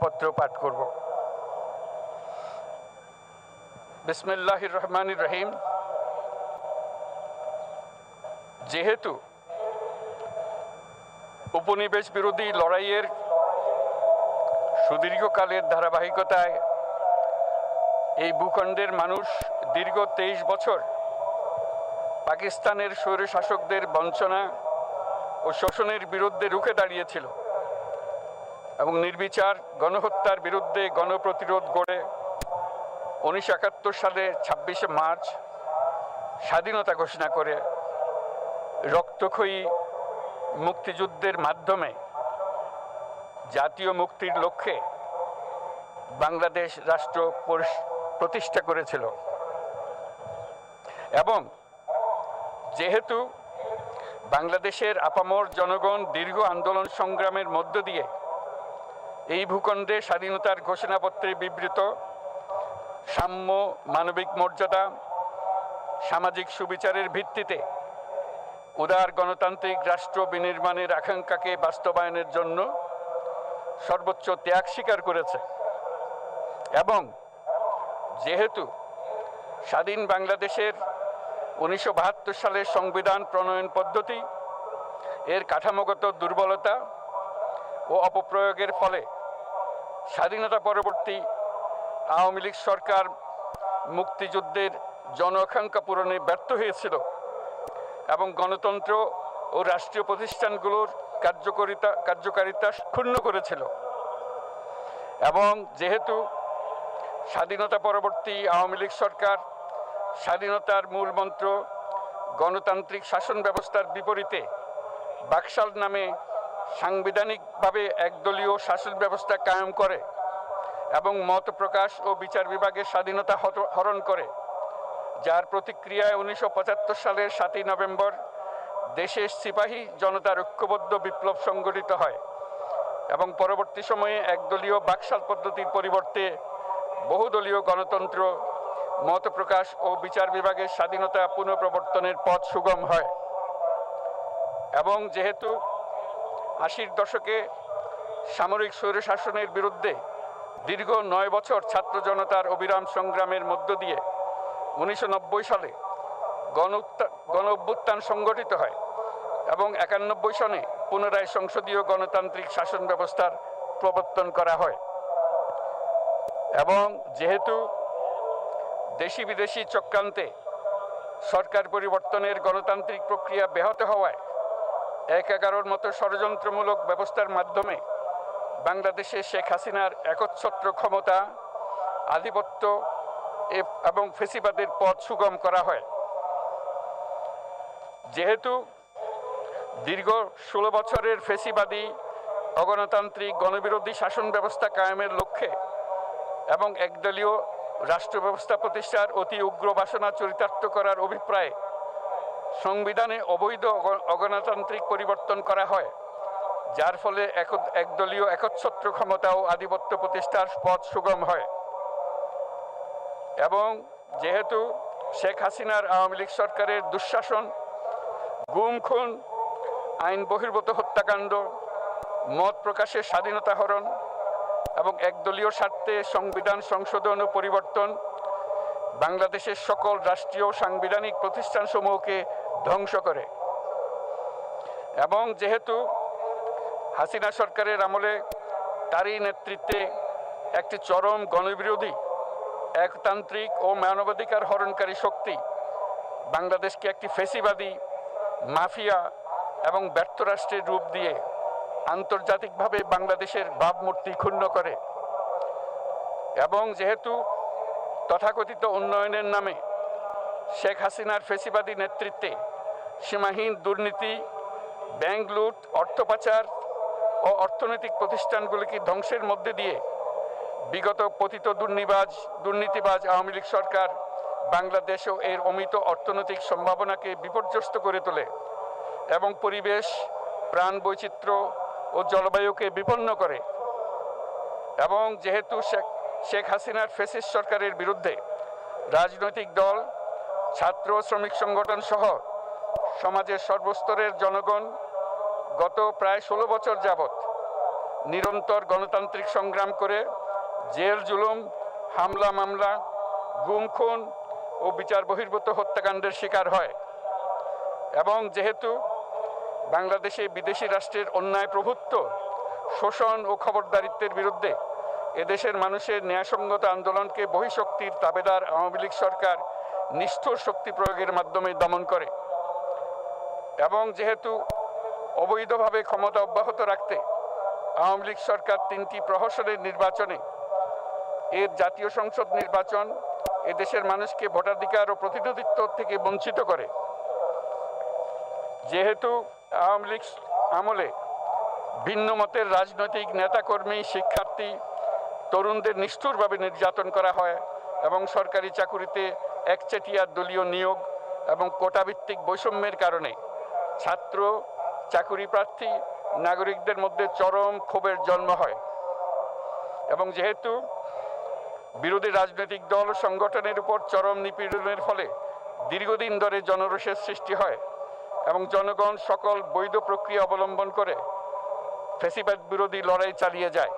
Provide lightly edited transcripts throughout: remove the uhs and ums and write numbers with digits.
পত্র পাঠ করব। বিসমিল্লাহির রহমানির রহিম। যেহেতু উপনিবেশ বিরোধী লড়াইয়ের সুদীর্ঘকালের ধারাবাহিকতায় এই ভূখণ্ডের মানুষ দীর্ঘ 23 বছর পাকিস্তানের স্বৈরশাসকদের বঞ্চনা ও শোষণের বিরুদ্ধে রুখে দাঁড়িয়েছিল এবং নির্বিচার গণহত্যার বিরুদ্ধে গণপ্রতিরোধ গড়ে 1971 সালে 26শে মার্চ স্বাধীনতা ঘোষণা করে রক্তক্ষয়ী মুক্তিযুদ্ধের মাধ্যমে জাতীয় মুক্তির লক্ষ্যে বাংলাদেশ রাষ্ট্র প্রতিষ্ঠা করেছিল। এবং যেহেতু বাংলাদেশের আপামর জনগণ দীর্ঘ আন্দোলন সংগ্রামের মধ্য দিয়ে এই ভূখণ্ডে স্বাধীনতার ঘোষণাপত্রে বিবৃত সাম্য, মানবিক মর্যাদা, সামাজিক সুবিচারের ভিত্তিতে উদার গণতান্ত্রিক রাষ্ট্র বিনির্মাণের আকাঙ্ক্ষাকে বাস্তবায়নের জন্য সর্বোচ্চ ত্যাগ স্বীকার করেছে, এবং যেহেতু স্বাধীন বাংলাদেশের 1972 সালের সংবিধান প্রণয়ন পদ্ধতি এর কাঠামোগত দুর্বলতা ও অপপ্রয়োগের ফলে স্বাধীনতা পরবর্তী আওয়ামী লীগ সরকার মুক্তিযুদ্ধের জন আকাঙ্ক্ষা পূরণে ব্যর্থ হয়েছিল এবং গণতন্ত্র ও রাষ্ট্রীয় প্রতিষ্ঠানগুলোর কার্যকারিতা ক্ষুণ্ণ করেছিল। এবং যেহেতু স্বাধীনতা পরবর্তী আওয়ামী লীগ সরকার স্বাধীনতার মূল মন্ত্র গণতান্ত্রিক শাসন ব্যবস্থার বিপরীতে বাকশাল নামে সাংবিধানিকভাবে একদলীয় শাসন ব্যবস্থা কায়েম করে এবং মত প্রকাশ ও বিচার বিভাগের স্বাধীনতা হরণ করে, যার প্রতিক্রিয়ায় 1975 সালের 7ই নভেম্বর দেশের সিপাহী জনতার ঐক্যবদ্ধ বিপ্লব সংগঠিত হয় এবং পরবর্তী সময়ে একদলীয় বাকশাল পদ্ধতির পরিবর্তে বহুদলীয় গণতন্ত্র, মত প্রকাশ ও বিচার বিভাগের স্বাধীনতা পুনঃপ্রবর্তনের পথ সুগম হয়। এবং যেহেতু 80-র দশকে সামরিক স্বৈরশাসনের বিরুদ্ধে দীর্ঘ 9 বছর ছাত্র জনতার অবিরাম সংগ্রামের মধ্য দিয়ে 1990 সালে গণ অভ্যুত্থান সংগঠিত হয় এবং 91 সনে পুনরায় সংসদীয় গণতান্ত্রিক শাসন ব্যবস্থার প্রবর্তন করা হয়। এবং যেহেতু দেশি বিদেশি চক্রান্তে সরকার পরিবর্তনের গণতান্ত্রিক প্রক্রিয়া ব্যাহত হওয়ায় 1/11 মতো ষড়যন্ত্রমূলক ব্যবস্থার মাধ্যমে বাংলাদেশে শেখ হাসিনার একচ্ছত্র ক্ষমতা, আধিপত্য এবং ফেসিবাদের পথ সুগম করা হয়। যেহেতু দীর্ঘ 16 বছরের ফেসিবাদী অগণতান্ত্রিক গণবিরোধী শাসন ব্যবস্থা কায়েমের লক্ষ্যে এবং একদলীয় রাষ্ট্র ব্যবস্থা প্রতিষ্ঠার অতি উগ্র বাসনা চরিতার্থ করার অভিপ্রায়ে সংবিধানে অবৈধ অগণতান্ত্রিক পরিবর্তন করা হয়, যার ফলে একদলীয় একচ্ছত্র ক্ষমতা ও আধিপত্য প্রতিষ্ঠার পথ সুগম হয়। এবং যেহেতু শেখ হাসিনার আওয়ামী লীগ সরকারের দুঃশাসন, গুম খুন, আইন বহির্ভূত হত্যাকাণ্ড, মত প্রকাশের স্বাধীনতা হরণ এবং একদলীয় স্বার্থে সংবিধান সংশোধন ও পরিবর্তন বাংলাদেশের সকল রাষ্ট্রীয় সাংবিধানিক প্রতিষ্ঠানসমূহকে ধ্বংস করে। এবং যেহেতু হাসিনা সরকারের আমলে তারই নেতৃত্বে একটি চরম গণবিরোধী, একতান্ত্রিক ও মানবাধিকার হরণকারী শক্তি বাংলাদেশকে একটি ফেসিবাদী, মাফিয়া এবং ব্যর্থ রাষ্ট্রের রূপ দিয়ে আন্তর্জাতিকভাবে বাংলাদেশের ভাবমূর্তি ক্ষুণ্ণ করে। এবং যেহেতু তথাকথিত উন্নয়নের নামে শেখ হাসিনার ফেসিবাদী নেতৃত্বে সীমাহীন দুর্নীতি, ব্যাংক লুট, অর্থ পাচার ও অর্থনৈতিক প্রতিষ্ঠানগুলিকে ধ্বংসের মধ্যে দিয়ে বিগত পতিত দুর্নীতিবাজ আওয়ামী লীগ সরকার বাংলাদেশ ও এর অমিত অর্থনৈতিক সম্ভাবনাকে বিপর্যস্ত করে তোলে এবং পরিবেশ, প্রাণ বৈচিত্র্য ও জলবায়ুকে বিপন্ন করে। এবং যেহেতু শেখ হাসিনার ফ্যাসিস্ট সরকারের বিরুদ্ধে রাজনৈতিক দল, ছাত্র শ্রমিক সংগঠন সহ সমাজের সর্বস্তরের জনগণ গত প্রায় 16 বছর যাবৎ নিরন্তর গণতান্ত্রিক সংগ্রাম করে জেল জুলুম, হামলা মামলা, গুম খুন ও বিচার বহির্ভূত হত্যাকাণ্ডের শিকার হয়। এবং যেহেতু বাংলাদেশে বিদেশি রাষ্ট্রের অন্যায় প্রভুত্ব, শোষণ ও খবরদারিত্বের বিরুদ্ধে এদেশের মানুষের ন্যায়সঙ্গত আন্দোলনকে বহিঃশক্তির তাবেদার আওয়ামী লীগ সরকার নিষ্ঠুর শক্তি প্রয়োগের মাধ্যমে দমন করে, এবং যেহেতু অবৈধভাবে ক্ষমতা অব্যাহত রাখতে আওয়ামী লীগ সরকার 3টি প্রহসনের নির্বাচনে এর জাতীয় সংসদ নির্বাচন এদেশের মানুষকে ভোটাধিকার ও প্রতিনিধিত্ব থেকে বঞ্চিত করে, যেহেতু আওয়ামী লীগ আমলে ভিন্ন মতের রাজনৈতিক নেতাকর্মী, শিক্ষার্থী, তরুণদের নিষ্ঠুরভাবে নির্যাতন করা হয় এবং সরকারি চাকুরিতে একচেটিয়া দলীয় নিয়োগ এবং কোটাভিত্তিক বৈষম্যের কারণে ছাত্র, চাকুরি প্রার্থী, নাগরিকদের মধ্যে চরম ক্ষোভের জন্ম হয়। এবং যেহেতু বিরোধী রাজনৈতিক দল সংগঠনের উপর চরম নিপীড়নের ফলে দীর্ঘদিন ধরে জনরোষের সৃষ্টি হয় এবং জনগণ সকল বৈধ প্রক্রিয়া অবলম্বন করে ফ্যাসিবাদ বিরোধী লড়াই চালিয়ে যায়,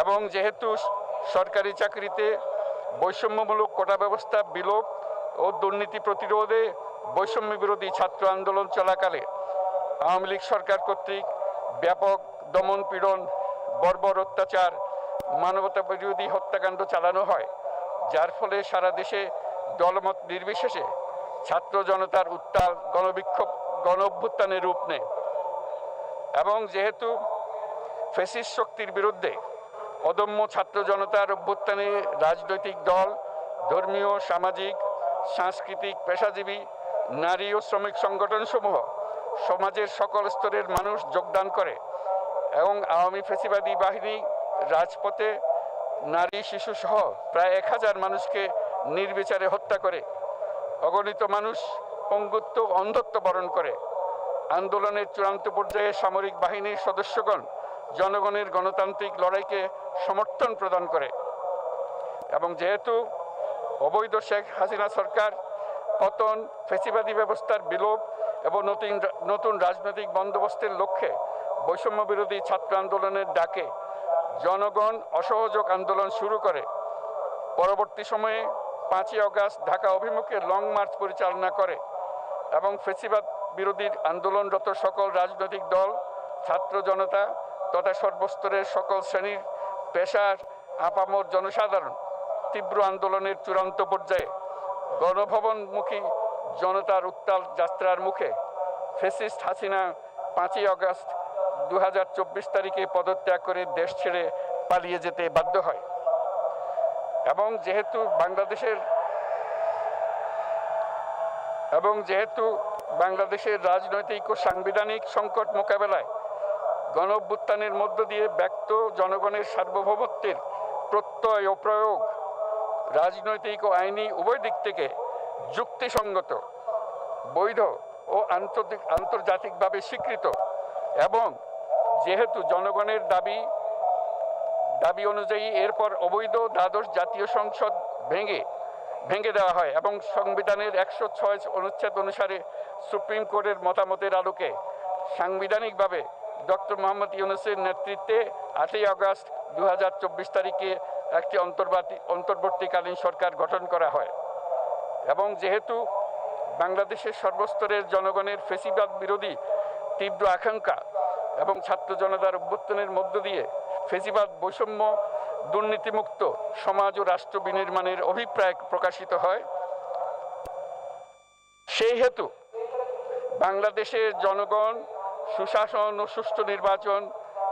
এবং যেহেতু সরকারি চাকরিতে বৈষম্যমূলক কোটা ব্যবস্থা বিলোপ ও দুর্নীতি প্রতিরোধে বৈষম্য বিরোধী ছাত্র আন্দোলন চলাকালে আওয়ামী লীগ সরকার কর্তৃক ব্যাপক দমন পীড়ন, বর্বর অত্যাচার, মানবতা বিরোধী হত্যাকাণ্ড চালানো হয়, যার ফলে সারা দেশে দলমত নির্বিশেষে ছাত্র জনতার উত্তাল গণবিক্ষোভ গণ অভ্যুত্থানের রূপ নেয়। এবং যেহেতু ফ্যাসিস্ট শক্তির বিরুদ্ধে অদম্য ছাত্র জনতার অভ্যুত্থানে রাজনৈতিক দল, ধর্মীয়, সামাজিক, সাংস্কৃতিক, পেশাজীবী, নারী ও শ্রমিক সংগঠনসমূহ সমাজের সকল স্তরের মানুষ যোগদান করে এবং আওয়ামী ফ্যাসিবাদী বাহিনী রাজপথে নারী, শিশু সহ প্রায় 1000 মানুষকে নির্বিচারে হত্যা করে, অগণিত মানুষ পঙ্গুত্ব, অন্ধত্ব বরণ করে। আন্দোলনের চূড়ান্ত পর্যায়ে সামরিক বাহিনীর সদস্যগণ জনগণের গণতান্ত্রিক লড়াইকে সমর্থন প্রদান করে। এবং যেহেতু অবৈধ শেখ হাসিনা সরকার পতন, ফ্যাসিবাদী ব্যবস্থার বিলোপ এবং নতুন রাজনৈতিক বন্দোবস্তের লক্ষ্যে বৈষম্য বিরোধী ছাত্র আন্দোলনের ডাকে জনগণ অসহযোগ আন্দোলন শুরু করে, পরবর্তী সময়ে 5ই আগস্ট ঢাকা অভিমুখে লং মার্চ পরিচালনা করে এবং ফ্যাসিবাদ বিরোধী আন্দোলনরত সকল রাজনৈতিক দল, ছাত্র জনতা তথা সর্বস্তরের সকল শ্রেণীর পেশার আপামর জনসাধারণ তীব্র আন্দোলনের চূড়ান্ত পর্যায়ে গণভবনমুখী জনতার উত্তাল যাত্রার মুখে ফ্যাসিস্ট হাসিনা 5ই আগস্ট 2024 তারিখে পদত্যাগ করে দেশ ছেড়ে পালিয়ে যেতে বাধ্য হয়। এবং যেহেতু বাংলাদেশের রাজনৈতিক ও সাংবিধানিক সংকট মোকাবেলায় গণ অভ্যুত্থানের মধ্য দিয়ে ব্যক্ত জনগণের সার্বভৌমত্বের প্রত্যয় ও প্রয়োগ রাজনৈতিক ও আইনি উভয় দিক থেকে যুক্তিসঙ্গত, বৈধ ও আন্তর্জাতিকভাবে স্বীকৃত, এবং যেহেতু জনগণের দাবি অনুযায়ী এরপর অবৈধ দ্বাদশ জাতীয় সংসদ ভেঙে দেওয়া হয় এবং সংবিধানের 106 অনুচ্ছেদ অনুসারে সুপ্রিম কোর্টের মতামতের আলোকে সাংবিধানিকভাবে ডক্টর মোহাম্মদ ইউনূসের নেতৃত্বে 8ই আগস্ট 2024 তারিখে একটি অন্তর্বর্তীকালীন সরকার গঠন করা হয়। এবং যেহেতু বাংলাদেশের সর্বস্তরের জনগণের ফ্যাসিবাদ বিরোধী তীব্র আকাঙ্ক্ষা এবং ছাত্র জনতার অভ্যুত্থানের মধ্য দিয়ে ফ্যাসিবাদ, বৈষম্য, দুর্নীতিমুক্ত সমাজ ও রাষ্ট্র বিনির্মাণের অভিপ্রায় প্রকাশিত হয়, সেই হেতু বাংলাদেশের জনগণ সুশাসন ও সুষ্ঠু নির্বাচন,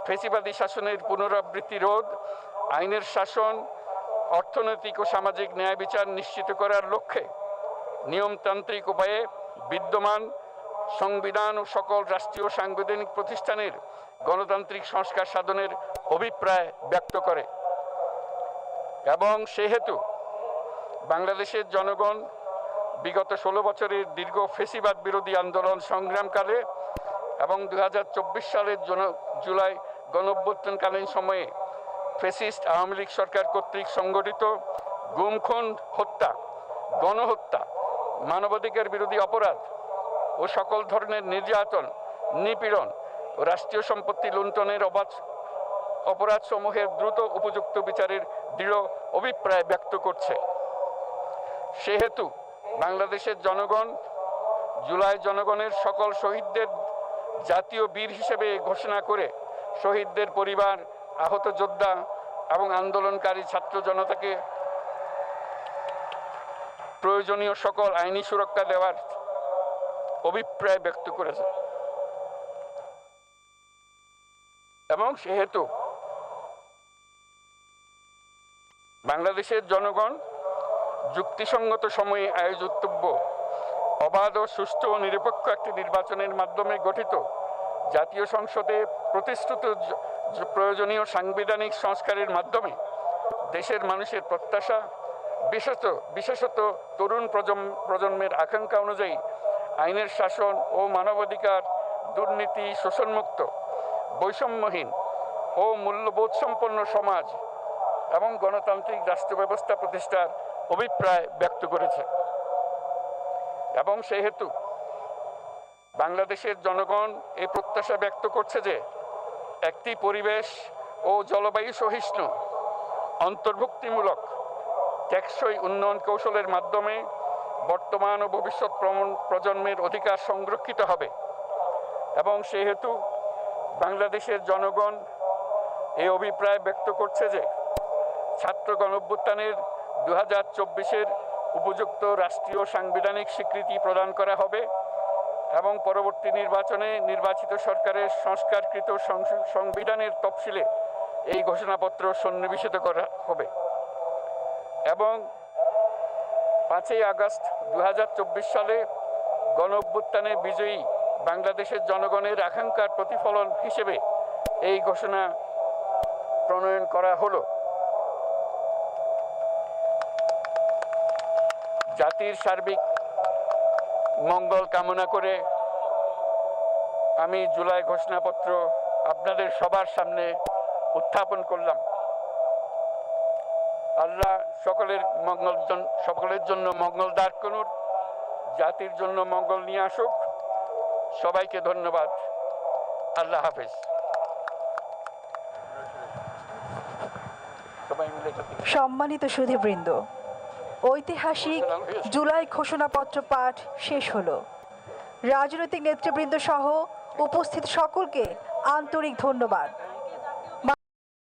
ফ্যাসিবাদী শাসনের পুনরাবৃত্তি রোধ, আইনের শাসন, অর্থনৈতিক ও সামাজিক ন্যায় বিচার নিশ্চিত করার লক্ষ্যে নিয়মতান্ত্রিক উপায়ে বিদ্যমান সংবিধান ও সকল রাষ্ট্রীয় সাংবিধানিক প্রতিষ্ঠানের গণতান্ত্রিক সংস্কার সাধনের অভিপ্রায় ব্যক্ত করে। এবং সেহেতু বাংলাদেশের জনগণ বিগত 16 বছরের দীর্ঘ ফ্যাসিবাদ বিরোধী আন্দোলন সংগ্রামকালে এবং 2024 সালের জুলাই গণঅভ্যুত্থানকালীন সময়ে ফ্যাসিস্ট আওয়ামী লীগ সরকার কর্তৃক সংগঠিত গুম, খুন, হত্যা, গণহত্যা, মানবাধিকার বিরোধী অপরাধ ও সকল ধরনের নির্যাতন, নিপীড়ন ও ও রাষ্ট্রীয় সম্পত্তি লুণ্ঠনের অপরাধসমূহের দ্রুত উপযুক্ত বিচারের দৃঢ় অভিপ্রায় ব্যক্ত করছে। সেহেতু বাংলাদেশের জনগণ জুলাই জনগণের সকল শহীদদের জাতীয় বীর হিসেবে ঘোষণা করে শহীদদের পরিবার, আহত যোদ্ধা এবং আন্দোলনকারী ছাত্র জনতাকে প্রয়োজনীয় সকল আইনি সুরক্ষা দেওয়ার অভিপ্রায় ব্যক্ত করেছে। এবং সেহেতু বাংলাদেশের জনগণ যুক্তিসঙ্গত সময়ে আয়োজিতব্য অবাধ ও সুষ্ঠু ও নিরপেক্ষ একটি নির্বাচনের মাধ্যমে গঠিত জাতীয় সংসদে প্রতিশ্রুত প্রয়োজনীয় সাংবিধানিক সংস্কারের মাধ্যমে দেশের মানুষের প্রত্যাশা, বিশেষত তরুণ প্রজন্মের আকাঙ্ক্ষা অনুযায়ী আইনের শাসন ও মানবাধিকার, দুর্নীতি, শোষণমুক্ত, বৈষম্যহীন ও মূল্যবোধ সম্পন্ন সমাজ এবং গণতান্ত্রিক রাষ্ট্র ব্যবস্থা প্রতিষ্ঠার অভিপ্রায় ব্যক্ত করেছে। এবং সেহেতু বাংলাদেশের জনগণ এই প্রত্যাশা ব্যক্ত করছে যে একটি পরিবেশ ও জলবায়ু সহিষ্ণু, অন্তর্ভুক্তিমূলক, টেকসই উন্নয়ন কৌশলের মাধ্যমে বর্তমান ও ভবিষ্যৎ প্রজন্মের অধিকার সংরক্ষিত হবে। এবং সেহেতু বাংলাদেশের জনগণ এই অভিপ্রায় ব্যক্ত করছে যে ছাত্র গণঅভ্যুত্থানের 2024-এর উপযুক্ত রাষ্ট্রীয় সাংবিধানিক স্বীকৃতি প্রদান করা হবে এবং পরবর্তী নির্বাচনে নির্বাচিত সরকারের সংস্কারকৃত সংবিধানের তফসিলে এই ঘোষণাপত্র সন্নিবেশিত করা হবে। এবং 5ই আগস্ট 2024 সালে গণঅভ্যুত্থানে বিজয়ী বাংলাদেশের জনগণের আকাঙ্ক্ষার প্রতিফলন হিসেবে এই ঘোষণা প্রণয়ন করা হলো। জাতির সার্বিক মঙ্গল কামনা করে আমি জুলাই ঘোষণাপত্র আপনাদের সবার সামনে উত্থাপন করলাম। আল্লাহ সকলের জন্য মঙ্গল দান করুন, জাতির জন্য মঙ্গল নিয়ে আসুক। সবাইকে ধন্যবাদ। আল্লাহ হাফেজ। সম্মানিত সুধীবৃন্দ, ঐতিহাসিক জুলাই ঘোষণাপত্র পাঠ শেষ হলো। রাজনৈতিক নেতৃবৃন্দ সহ উপস্থিত সকলকে আন্তরিক ধন্যবাদ।